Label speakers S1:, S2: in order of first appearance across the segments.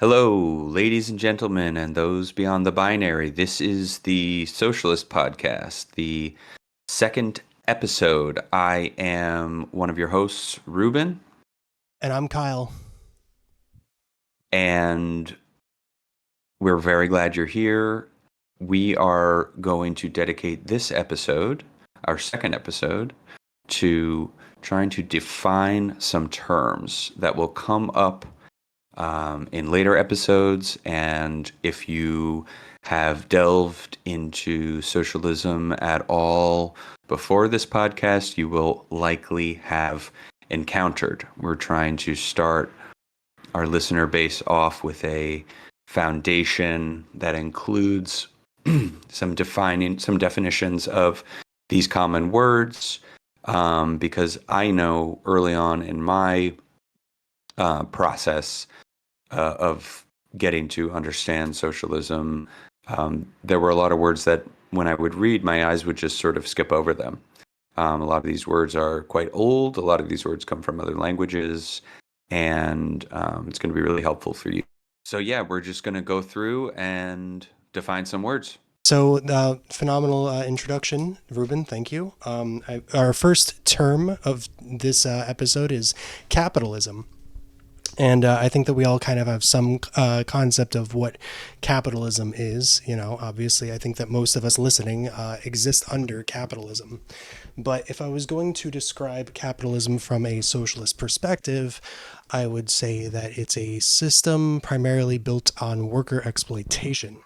S1: Hello, ladies and gentlemen, and those beyond the binary. This is the Socialist podcast, the second episode. I am one of your hosts, Ruben,
S2: And I'm Kyle.
S1: and we're very glad you're here. We are going to dedicate this episode, our second episode, to trying to define some terms that will come up in later episodes. And if you have delved into socialism at all before this podcast, you will likely have encountered. We're trying to start our listener base off with a foundation that includes some definitions of these common words, because I know early on in my process of getting to understand socialism, there were a lot of words that when I would read, my eyes would just sort of skip over them. A lot of these words are quite old. A lot of these words come from other languages, and it's going to be really helpful for you. So, yeah, we're just going to go through and define some words.
S2: So, phenomenal introduction, Ruben. Thank you. Our first term of this episode is capitalism. And I think that we all kind of have some concept of what capitalism is. Obviously, I think that most of us listening exist under capitalism. But if I was going to describe capitalism from a socialist perspective, I would say that it's a system primarily built on worker exploitation.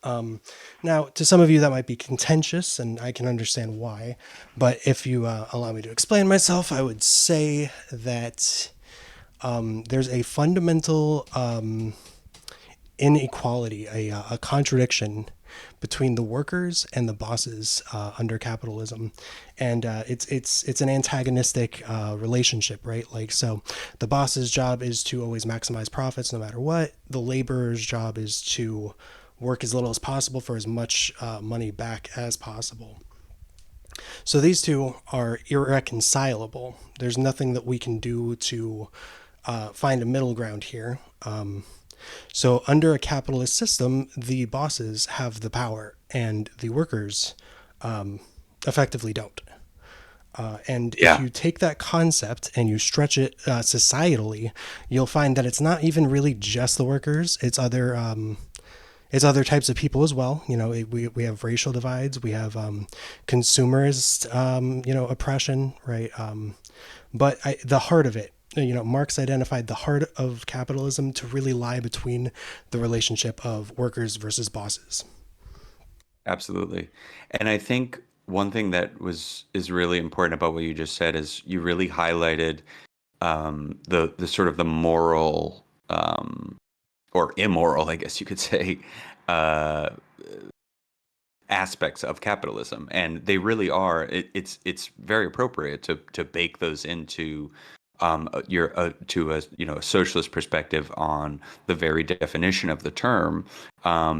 S2: Now, to some of you, that might be contentious, and I can understand why. But if you allow me to explain myself, I would say that there's a fundamental inequality, a contradiction between the workers and the bosses under capitalism, and it's an antagonistic relationship, right? Like, so the boss's job is to always maximize profits no matter what. The laborer's job is to work as little as possible for as much money back as possible. So these two are irreconcilable. There's nothing that we can do to find a middle ground here. So under a capitalist system, the bosses have the power and the workers effectively don't. And if
S1: Yeah,
S2: you take that concept and you stretch it societally, you'll find that it's not even really just the workers. It's other types of people as well. We have racial divides. We have consumerist, oppression, right? But the heart of it, Marx identified the heart of capitalism to really lie between the relationship of workers versus bosses.
S1: absolutely. And I think one thing that is really important about what you just said is you really highlighted the sort of the moral, or immoral, I guess you could say, uh, aspects of capitalism, and they really are. It's very appropriate to bake those into your to a socialist perspective on the very definition of the term,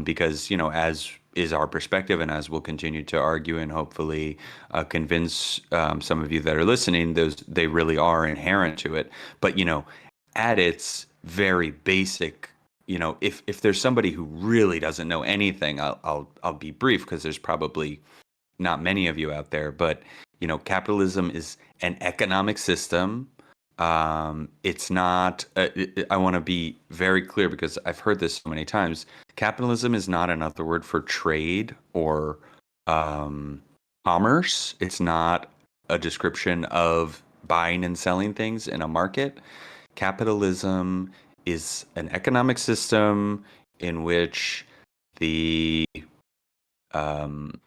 S1: because as is our perspective, and as we'll continue to argue and hopefully convince some of you that are listening, those they really are inherent to it. But at its very basic, if there's somebody who really doesn't know anything, I'll be brief because there's probably not many of you out there. But capitalism is an economic system. It's not. I want to be very clear because I've heard this so many times. Capitalism is not another word for trade or um, commerce. It's not a description of buying and selling things in a market. Capitalism is an economic system in which the um,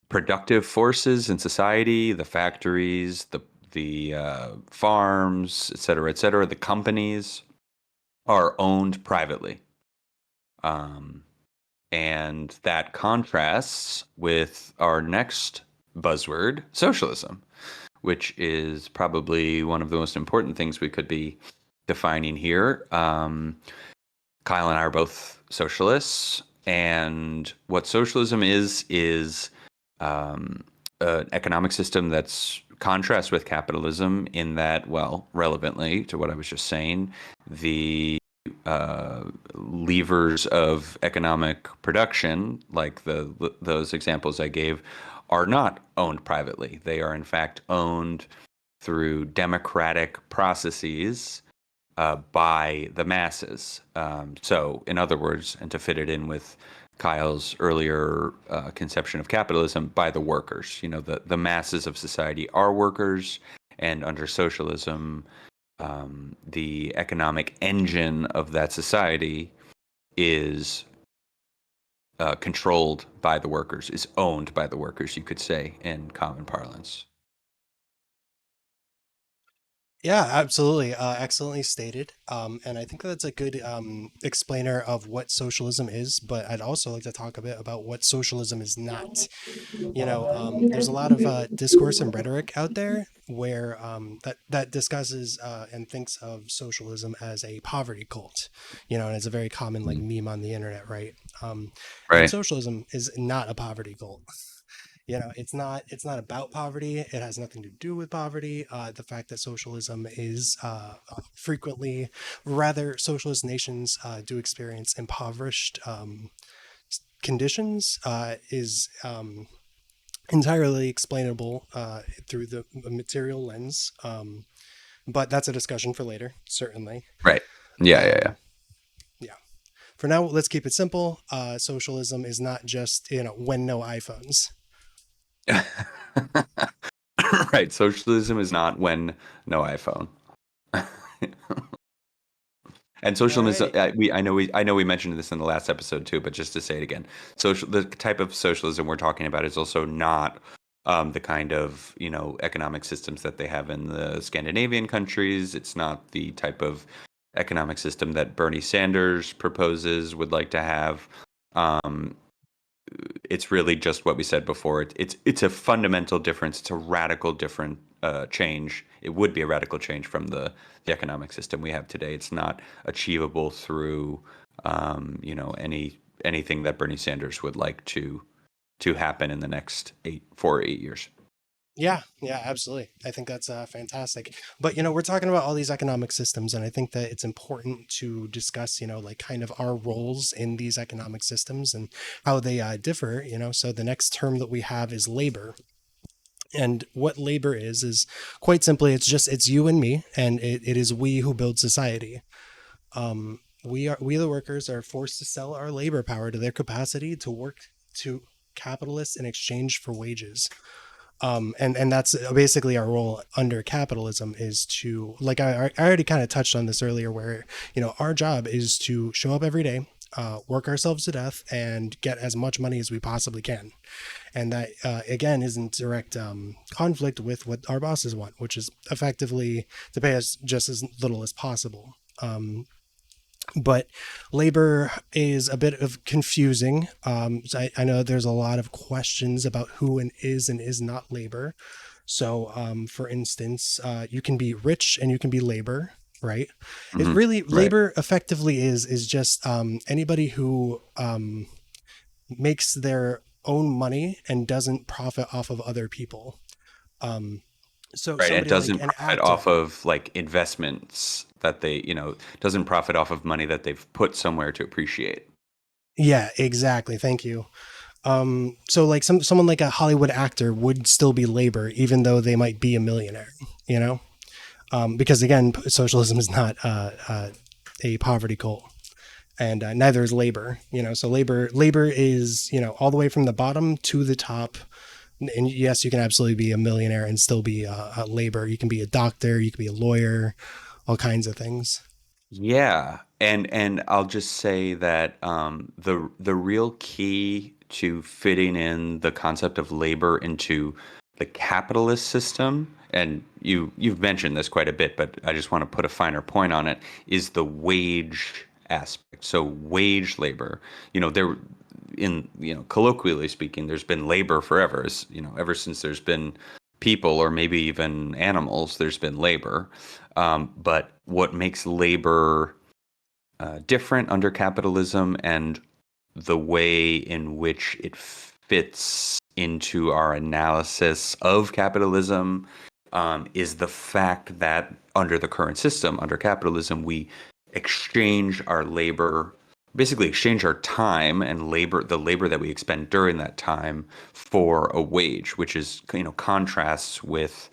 S1: productive forces in society, the factories, the farms, et cetera, the companies are owned privately. Um, and that contrasts with our next buzzword, socialism, which is probably one of the most important things we could be defining here. Kyle and I are both socialists, and what socialism is an economic system that's contrast with capitalism in that, well, relevantly to what I was just saying, the levers of economic production, like those examples I gave, are not owned privately. They are in fact owned through democratic processes by the masses. So, in other words, and to fit it in with Kyle's earlier conception of capitalism, by the workers. You know, the masses of society are workers, and under socialism, the economic engine of that society is controlled by the workers, is owned by the workers, you could say, in common parlance.
S2: Yeah, absolutely. Excellently stated. And I think that's a good explainer of what socialism is. But I'd also like to talk a bit about what socialism is not. There's a lot of discourse and rhetoric out there where that discusses and thinks of socialism as a poverty cult. And it's a very common like meme on the internet, right? And
S1: Right.
S2: socialism is not a poverty cult. It's not about poverty. It has nothing to do with poverty. The fact that socialism is frequently, rather, socialist nations do experience impoverished conditions is entirely explainable through the material lens. But that's a discussion for later, certainly.
S1: Right. Yeah, yeah,
S2: Um, yeah. For now, let's keep it simple. Socialism is not just when no iPhones.
S1: yeah. Right. Socialism is not when no iPhone. And
S2: All
S1: socialism is
S2: right.
S1: I know we mentioned this in the last episode too, but just to say it again, the type of socialism we're talking about is also not the kind of economic systems that they have in the Scandinavian countries. It's not the type of economic system that Bernie Sanders proposes would like to have. Um, it's really just what we said before. It's a fundamental difference. It's a radical different change. It would be a radical change from the economic system we have today. It's not achievable through anything that Bernie Sanders would like to happen in the next 8 years.
S2: Yeah, yeah, absolutely. I think that's fantastic. But we're talking about all these economic systems, and I think that it's important to discuss, like kind of our roles in these economic systems and how they differ. So the next term that we have is labor, and what labor is quite simply it's you and me, and it is we who build society. We the workers are forced to sell our labor power to their capacity to work to capitalists in exchange for wages. And that's basically our role under capitalism is to like I already kind of touched on this earlier where our job is to show up every day, work ourselves to death and get as much money as we possibly can, and that again is in direct conflict with what our bosses want, which is effectively to pay us just as little as possible. But labor is a bit of confusing. So I know there's a lot of questions about who and is not labor. So, for instance, you can be rich and you can be labor, right? It
S1: Hmm.
S2: really
S1: Right.
S2: labor effectively is just anybody who makes their own money and doesn't profit off of other people. Um, so
S1: Right. And it
S2: somebody like
S1: doesn't
S2: an
S1: profit off
S2: actor.
S1: of like investments that doesn't profit off of money that they've put somewhere to appreciate.
S2: Yeah, exactly. Thank you. So like someone like a Hollywood actor would still be labor, even though they might be a millionaire, you know? Because again, socialism is not a poverty cult, and neither is labor. So labor is all the way from the bottom to the top. And yes, you can absolutely be a millionaire and still be a labor. You can be a doctor, you can be a lawyer, all kinds of things.
S1: Yeah, and I'll just say that the real key to fitting in the concept of labor into the capitalist system, and you've mentioned this quite a bit, but I just want to put a finer point on it, is the wage aspect. So wage labor, there in colloquially speaking, there's been labor forever. Ever since there's been people or maybe even animals, there's been labor. But what makes labor different under capitalism and the way in which it fits into our analysis of capitalism is the fact that under the current system, under capitalism, we exchange our labor, basically exchange our time and labor, the labor that we expend during that time for a wage, which is, contrasts with,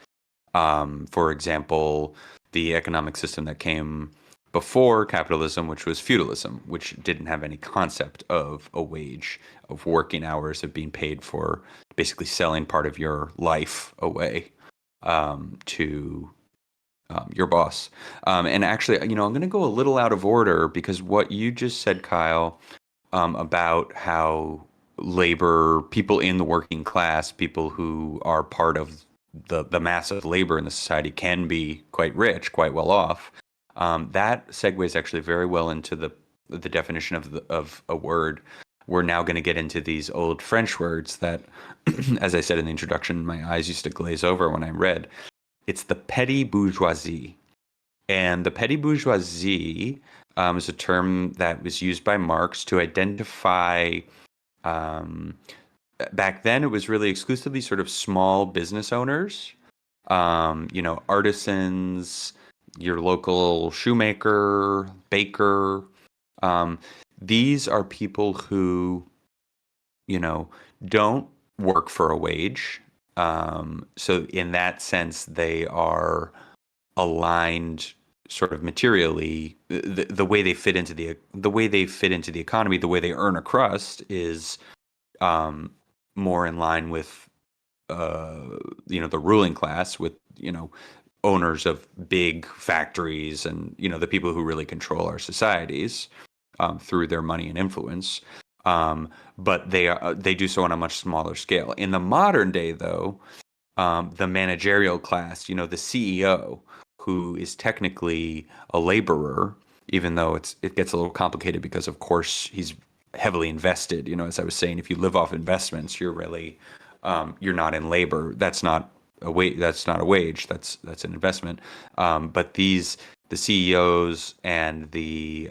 S1: for example, the economic system that came before capitalism, which was feudalism, which didn't have any concept of a wage, of working hours, of being paid for basically selling part of your life away to your boss. And actually, I'm going to go a little out of order because what you just said, Kyle, about how labor, people in the working class, people who are part of the mass of labor in the society can be quite rich, quite well off. That segues actually very well into the definition of a word. We're now going to get into these old French words that, as I said in the introduction, my eyes used to glaze over when I read. It's the petty bourgeoisie. And the petty bourgeoisie is a term that was used by Marx to identify. Um, Back then, it was really exclusively sort of small business owners, artisans, your local shoemaker, baker. Um, these are people who, you know, don't work for a wage. So in that sense, they are aligned sort of materially. The way they fit into the economy, the way they earn a crust is um, more in line with the ruling class, with owners of big factories, and the people who really control our societies through their money and influence. But they do so on a much smaller scale. In the modern day, though, the managerial class, the CEO, who is technically a laborer, even though it gets a little complicated because, of course, he's heavily invested. As I was saying, if you live off investments, you're not in labor. That's not a wage. That's not a wage. That's an investment. But the CEOs and the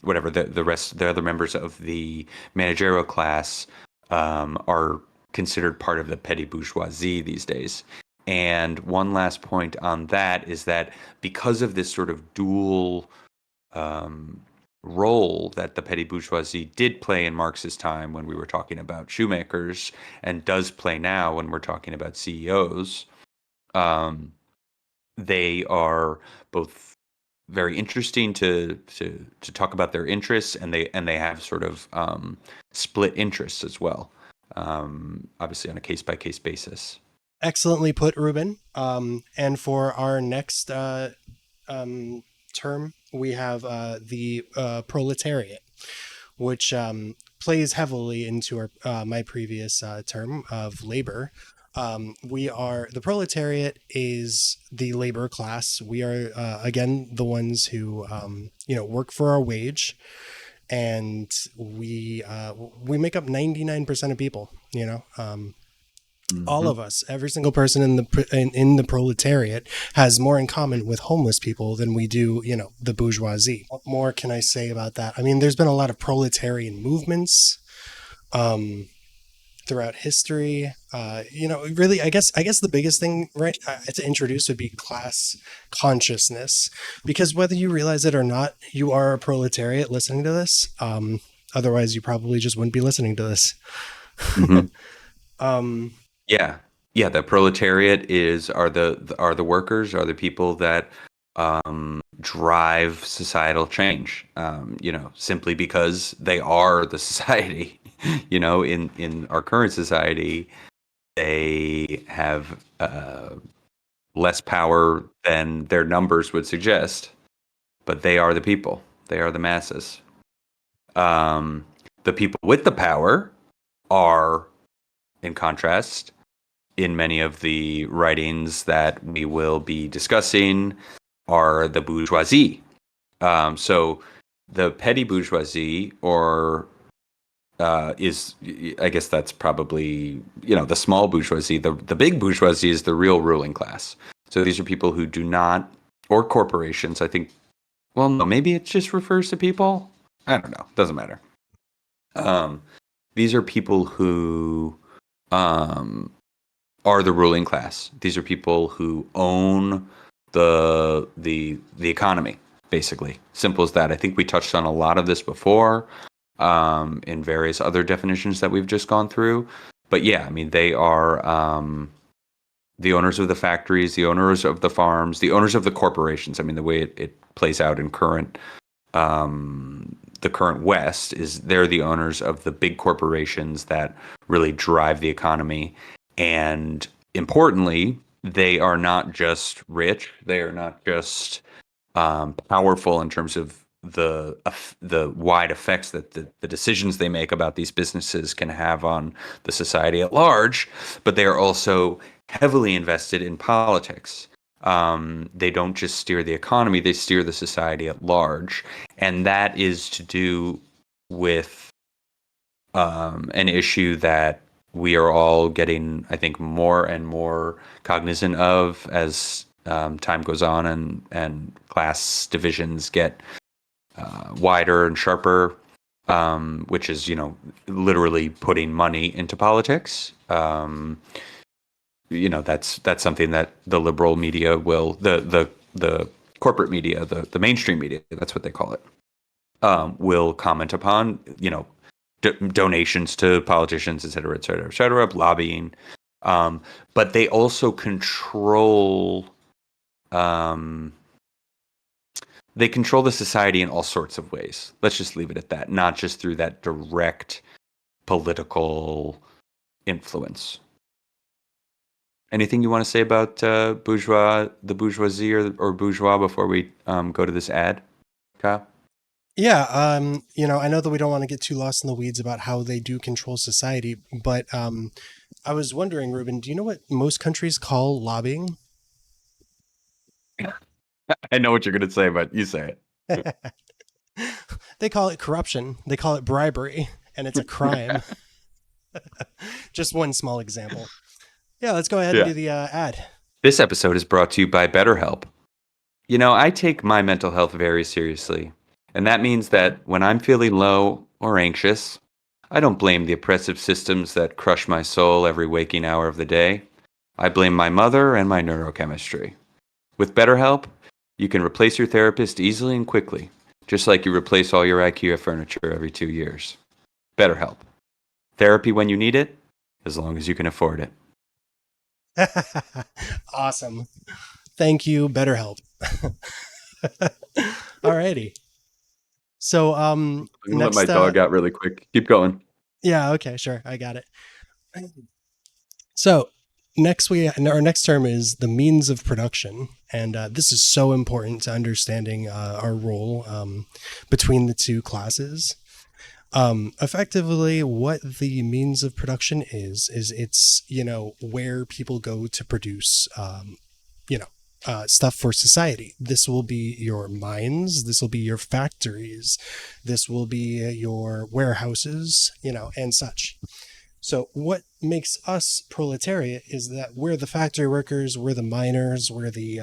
S1: whatever the other members of the managerial class are considered part of the petty bourgeoisie these days. And one last point on that is that because of this sort of dual um, role that the petty bourgeoisie did play in Marx's time when we were talking about shoemakers, and does play now when we're talking about CEOs, um, they are both very interesting to talk about their interests, and they have sort of split interests as well, obviously on a case by case basis.
S2: Excellently put, Ruben. And for our next um, term, we have the proletariat, which plays heavily into my previous term of labor. We are the proletariat is the labor class. We are again the ones who work for our wage, and we make up 99% of people. All
S1: Hmm.
S2: of us, every single person in the proletariat has more in common with homeless people than we do, the bourgeoisie. What more can I say about that? I mean, there's been a lot of proletarian movements throughout history. Really, I guess the biggest thing, right, to introduce would be class consciousness, because whether you realize it or not, you are a proletariat listening to this. Otherwise, you probably just wouldn't be listening to this.
S1: Hmm.
S2: Um,
S1: Yeah, yeah. The proletariat are the workers, are the people that drive societal change. Simply because they are the society. In our current society, they have less power than their numbers would suggest, but they are the people. They are the masses. Um, the people with the power are, in contrast, in many of the writings that we will be discussing, are the bourgeoisie. So the petty bourgeoisie, or is, I guess that's probably, the small bourgeoisie. The big bourgeoisie is the real ruling class. So these are people who do not, or corporations. I think. Well, no, maybe it just refers to people. I don't know. Doesn't matter. Um, these are people who um, are the ruling class. These are people who own the economy. basically. Simple as that. I think we touched on a lot of this before in various other definitions that we've just gone through. But yeah, I mean, they are the owners of the factories, the owners of the farms, the owners of the corporations. I mean, the way it plays out in the current West is they're the owners of the big corporations that really drive the economy. And importantly, they are not just rich, they are not just powerful in terms of the wide effects that the decisions they make about these businesses can have on the society at large, but they are also heavily invested in politics. They don't just steer the economy, they steer the society at large. And that is to do with an issue that we are all getting, I think, more and more cognizant of as time goes on and class divisions get wider and sharper, which is, literally putting money into politics. That's something that the liberal media will the corporate media, the mainstream media, that's what they call it, will comment upon. Donations to politicians, et cetera, et cetera, et cetera, lobbying. But they also control. They control the society in all sorts of ways. Let's just leave it at that. Not just through that direct political influence. Anything you want to say about the bourgeoisie or bourgeois before we go to this ad, Kyle?
S2: Yeah, I know that we don't want to get too lost in the weeds about how they do control society, but I was wondering, Ruben, do you know what most countries call lobbying?
S1: I know what you're going to say, but you say
S2: They call it corruption. They call it bribery, and it's a crime.
S1: it.
S2: Just one small example. Yeah, let's go ahead and
S1: Yeah.
S2: do the ad.
S1: This episode is brought to you by BetterHelp. I take my mental health very seriously, and that means that when I'm feeling low or anxious, I don't blame the oppressive systems that crush my soul every waking hour of the day. I blame my mother and my neurochemistry. With BetterHelp, you can replace your therapist easily and quickly, just like you replace all your IKEA furniture every 2 years. BetterHelp. Therapy when you need it, as long as you can afford it.
S2: Awesome. Thank you, BetterHelp. Alrighty. So
S1: I'm going to let my
S2: next
S1: dog out really quick. Keep going.
S2: yeah, okay, sure. I got it. So our next term is the means of production, and this is so important to understanding our role between the two classes. Effectively, what the means of production is it's where people go to produce you know stuff for society. This will be your mines, this will be your factories, this will be your warehouses, and such. So what makes us proletariat is that we're the factory workers, we're the miners, we're the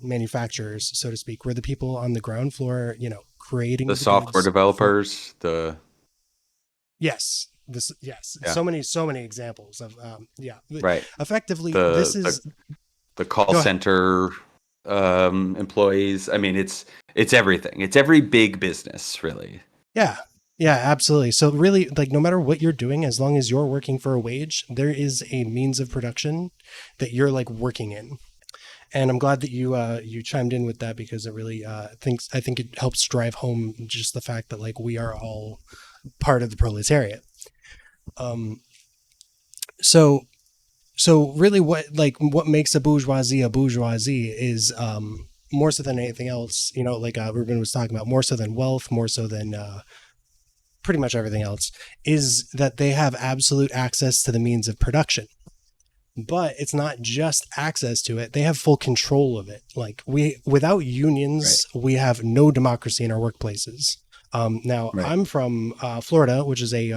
S2: manufacturers, so to speak. We're the people on the ground floor, creating
S1: The
S2: the
S1: software
S2: goods for.
S1: developers,
S2: Yes, yes,
S1: yeah,
S2: so many examples of yeah.
S1: right.
S2: Effectively, this
S1: The the,
S2: is.
S1: the call
S2: Go ahead.
S1: center employees. I mean, it's everything. It's every big business, really.
S2: Yeah. Yeah, absolutely. So really, like, no matter what you're doing, as long as you're working for a wage, there is a means of production that you're like working in. And I'm glad that you chimed in with that, because it really I think it helps drive home just the fact that like we are all part of the proletariat. Um, so really, what makes a bourgeoisie is more so than anything else. Like Ruben was talking about, more so than wealth, more so than pretty much everything else, is that they have absolute access to the means of production. But it's not just access to it, they have full control of it. Like, without
S1: Right.
S2: unions, we have no democracy in our workplaces. Now
S1: Right.
S2: I'm from Florida, which is a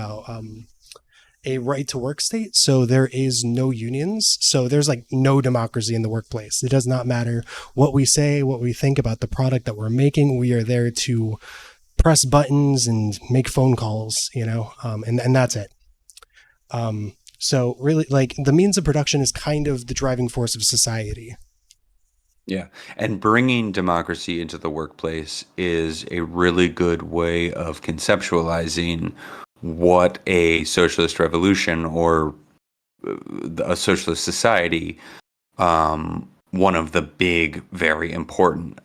S2: right to work state, so there is no unions, so there's like no democracy in the workplace. It does not matter what we say, what we think about the product that we're making. We are there to press buttons and make phone calls, and that's it. So really, like, the means of production is kind of the driving force of society.
S1: Yeah. And bringing democracy into the workplace is a really good way of conceptualizing what a socialist revolution or a socialist society, one of the big, very important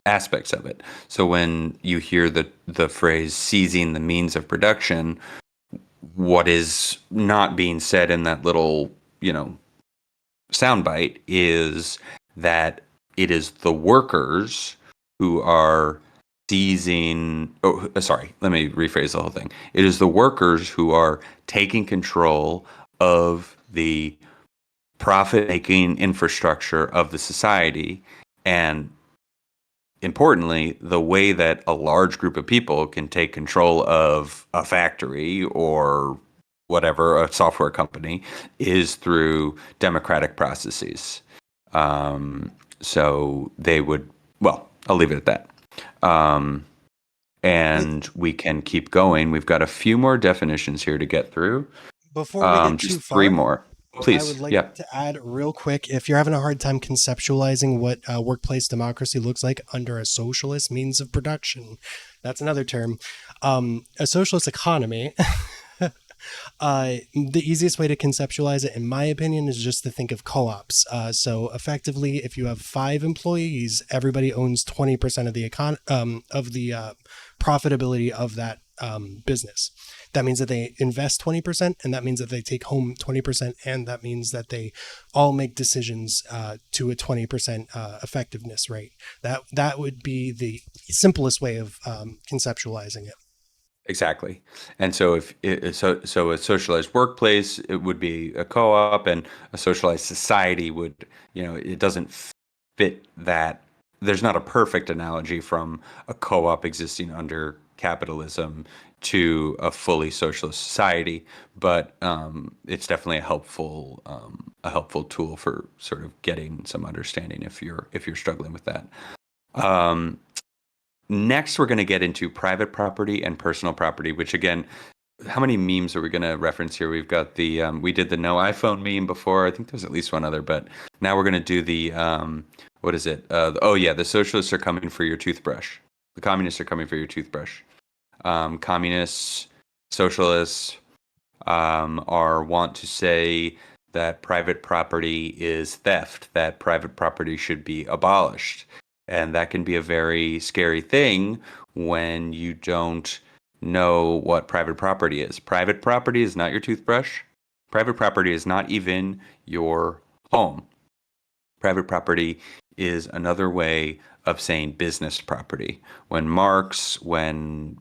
S1: aspects of it. So when you hear the phrase seizing the means of production, what is not being said in that little, soundbite is that it is the workers who are seizing. Oh, sorry. Let me rephrase the whole thing. It is the workers who are taking control of the profit-making infrastructure of the society, and importantly, the way that a large group of people can take control of a factory or whatever, a software company, is through democratic processes. So they would, well, I'll leave it at that. Um,
S2: But
S1: and we can keep going. We've got a few more definitions here to get through.
S2: before we get too
S1: Just three
S2: far,
S1: more.
S2: I would
S1: Please.
S2: like
S1: Yeah.
S2: to add real quick, if you're having a hard time conceptualizing what workplace democracy looks like under a socialist means of production, that's another term. A socialist economy, the easiest way to conceptualize it, in my opinion, is just to think of co-ops. So effectively, if you have 5 employees, everybody owns 20% of the profitability of that business. That means that they invest 20%, and that means that they take home 20%, and that means that they all make decisions to a 20% effectiveness rate. That would be the simplest way of conceptualizing it.
S1: Exactly. And so so a socialized workplace, it would be a co-op, and a socialized society would, it doesn't fit that. There's not a perfect analogy from a co-op existing under capitalism to a fully socialist society, but it's definitely a helpful tool for sort of getting some understanding if you're struggling with that. Um, Next, we're going to get into private property and personal property, which again, how many memes are we going to reference here? We've got we did the no iPhone meme before. I think there's at least one other, but now we're going to do what is it? Oh yeah, the socialists are coming for your toothbrush. The communists are coming for your toothbrush. Communists, socialists, are want to say that private property is theft, that private property should be abolished. And that can be a very scary thing when you don't know what private property is. Private property is not your toothbrush. Private property is not even your home. Private property is another way of saying business property. When Marxian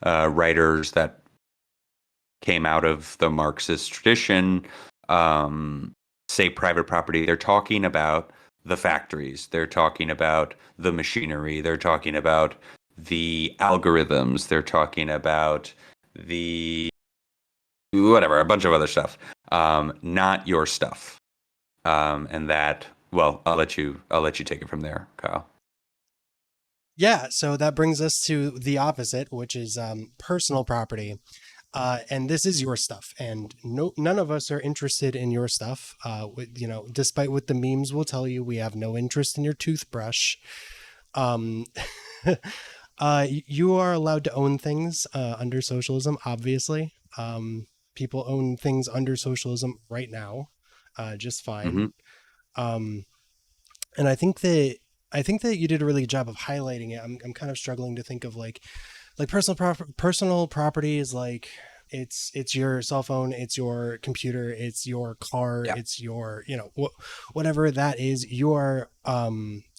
S1: writers that came out of the Marxist tradition say private property, they're talking about the factories, they're talking about the machinery, they're talking about the algorithms, they're talking about the whatever, a bunch of other stuff, not your stuff. And that, well, I'll let you take it from there, Kyle.
S2: Yeah, so that brings us to the opposite, which is personal property. And this is your stuff, and none of us are interested in your stuff. Despite what the memes will tell you, we have no interest in your toothbrush. Um, you are allowed to own things under socialism, obviously. People own things under socialism right now, just fine.
S1: Hmm.
S2: Um, and I think that you did a really good job of highlighting it. I'm kind of struggling to think of like personal property is like it's your cell phone, it's your computer, it's your car,
S1: Yeah.
S2: it's your whatever that is. You are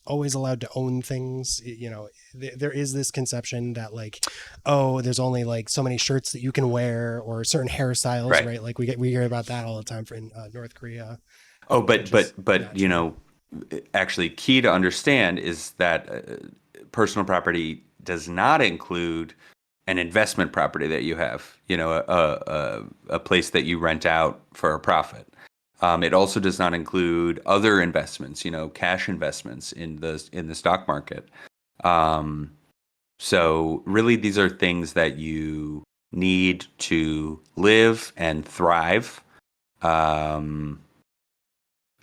S2: always allowed to own things. There is this conception that like, oh, there's only like so many shirts that you can wear or certain hairstyles,
S1: Right.
S2: right? Like we hear about that all the time in North Korea,
S1: Oh,
S2: which is
S1: but
S2: not true.
S1: actually, key to understand is that personal property does not include an investment property that you have. A place that you rent out for a profit. It also does not include other investments. Cash investments in the stock market. Um, so really, these are things that you need to live and thrive. Um,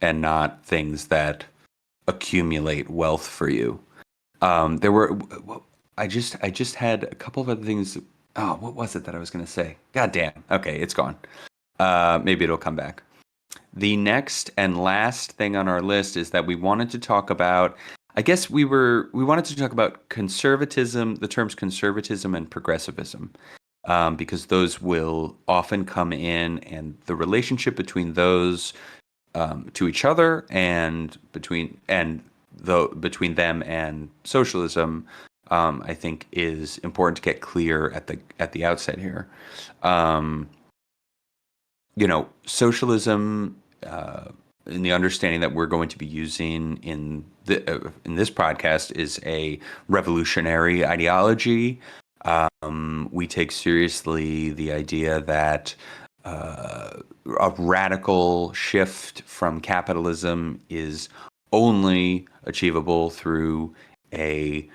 S1: and not things that accumulate wealth for you. There were I just had a couple of other things. Oh, what was it that I was going to say? God damn. Okay, it's gone. Maybe it'll come back. The next and last thing on our list is that we wanted to talk about. I guess we wanted to talk about conservatism, the terms conservatism and progressivism, because those will often come in, and the relationship between those to each other and between them and socialism, I think is important to get clear at the outset here. Um, Socialism, in the understanding that we're going to be using in this podcast, is a revolutionary ideology. We take seriously the idea that a radical shift from capitalism is only achievable through a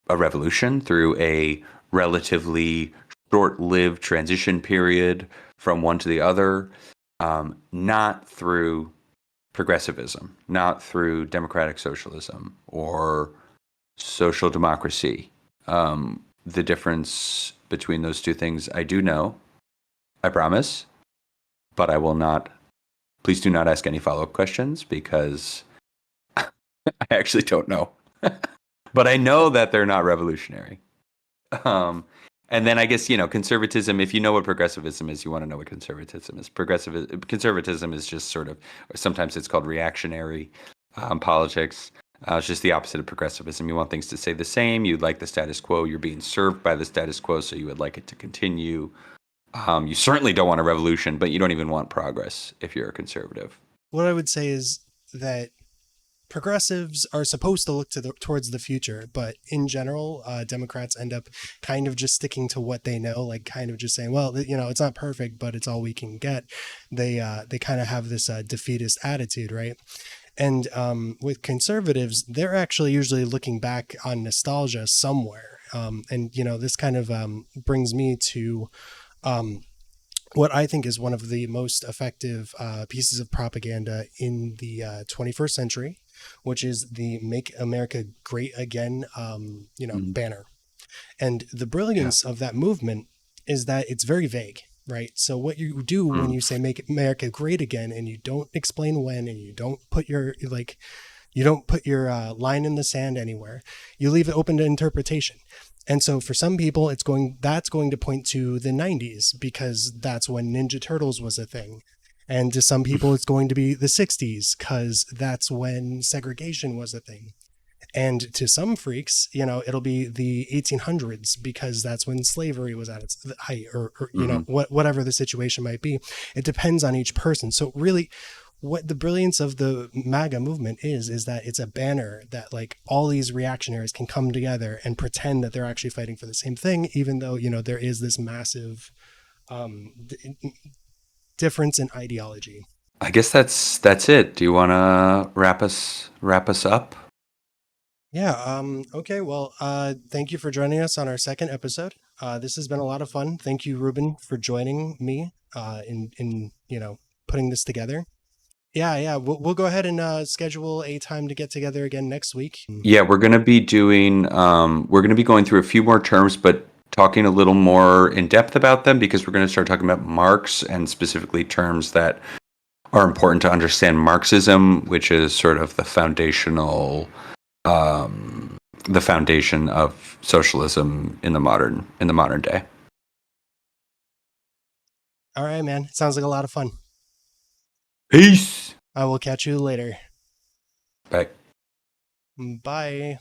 S1: a revolution, through a relatively short-lived transition period from one to the other, not through progressivism, not through democratic socialism or social democracy. The difference between those two things I do know, I promise, but I will not. Please do not ask any follow-up questions because I actually don't know. But I know that they're not revolutionary. Um, and then I guess, conservatism, if you know what progressivism is, you want to know what conservatism is. Conservatism is just sort of, or sometimes it's called reactionary politics. It's just the opposite of progressivism. You want things to stay the same. You like the status quo. You're being served by the status quo, so you would like it to continue. You certainly don't want a revolution, but you don't even want progress if you're a conservative.
S2: What I would say is that progressives are supposed to look towards the future, but in general, Democrats end up kind of just sticking to what they know, like kind of just saying, well, it's not perfect, but it's all we can get. They kind of have this defeatist attitude, right? And with conservatives, they're actually usually looking back on nostalgia somewhere. And this kind of brings me to um, what I think is one of the most effective pieces of propaganda in the 21st century, which is the "Make America Great Again"
S1: Mm,
S2: banner. And the
S1: yeah.
S2: brilliance of that movement is that it's very vague, right? So what you do when
S1: Mm,
S2: you say "Make America Great Again" and you don't explain when, and you don't put your line in the sand anywhere. You leave it open to interpretation. And so for some people, that's going to point to the 90s because that's when Ninja Turtles was a thing. And to some people, it's going to be the 60s because that's when segregation was a thing. And to some freaks, it'll be the 1800s because that's when slavery was at its height, or
S1: mhm.
S2: whatever the situation might be. It depends on each person. So really, what the brilliance of the MAGA movement is that it's a banner that like all these reactionaries can come together and pretend that they're actually fighting for the same thing, even though there is this massive difference in ideology.
S1: I guess that's it. Do you want to wrap us up?
S2: Yeah. Okay. Well, thank you for joining us on our second episode. This has been a lot of fun. Thank you, Ruben, for joining me in putting this together. Yeah. Yeah. We'll go ahead and schedule a time to get together again next week.
S1: Yeah, we're gonna be going through a few more terms, but talking a little more in depth about them because we're gonna start talking about Marx and specifically terms that are important to understand Marxism, which is sort of the foundation of socialism in the modern day.
S2: All right, man. Sounds like a lot of fun.
S1: Peace.
S2: I will catch you later.
S1: Bye.
S2: Bye.